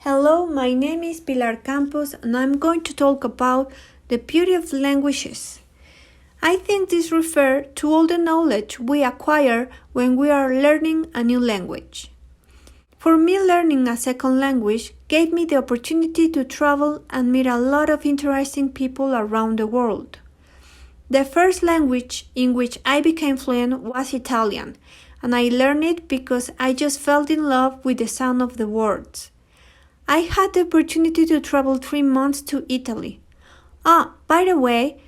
Hello, my name is Pilar Campos and I'm going to talk about the beauty of languages. I think this refers to all the knowledge we acquire when we are learning a new language. For me, learning a second language gave me the opportunity to travel and meet a lot of interesting people around the world. The first language in which I became fluent was Italian, and I learned it because I just fell in love with the sound of the words. I had the opportunity to travel 3 months to Italy. By the way,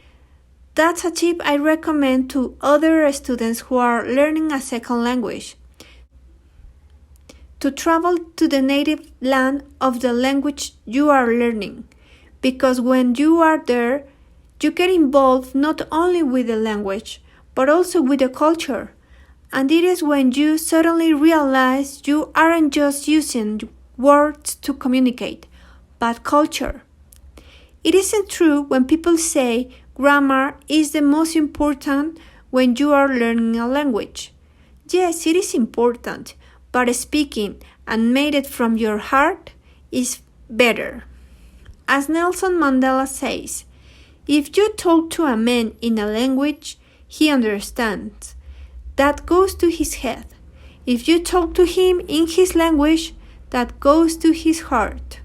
that's a tip I recommend to other students who are learning a second language. To travel to the native land of the language you are learning, because when you are there, you get involved not only with the language, but also with the culture. And it is when you suddenly realize you aren't just using words to communicate, but culture. It isn't true when people say grammar is the most important when you are learning a language. Yes, it is important, but speaking and made it from your heart is better. As Nelson Mandela says, if you talk to a man in a language he understands, that goes to his head. If you talk to him in his language, that goes to his heart.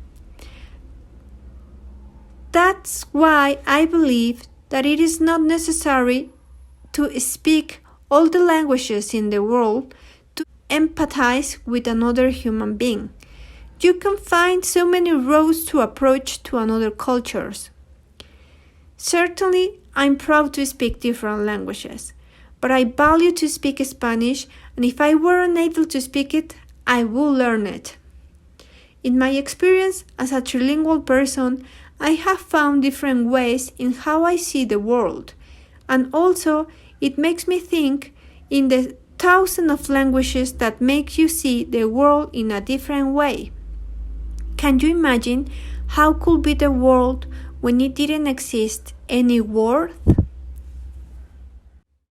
That's why I believe that it is not necessary to speak all the languages in the world to empathize with another human being. You can find so many roads to approach to another cultures. Certainly, I'm proud to speak different languages, but I value to speak Spanish, and if I were unable to speak it, I would learn it. In my experience as a trilingual person, I have found different ways in how I see the world, and also it makes me think in the thousands of languages that make you see the world in a different way. Can you imagine how could be the world when it didn't exist any word?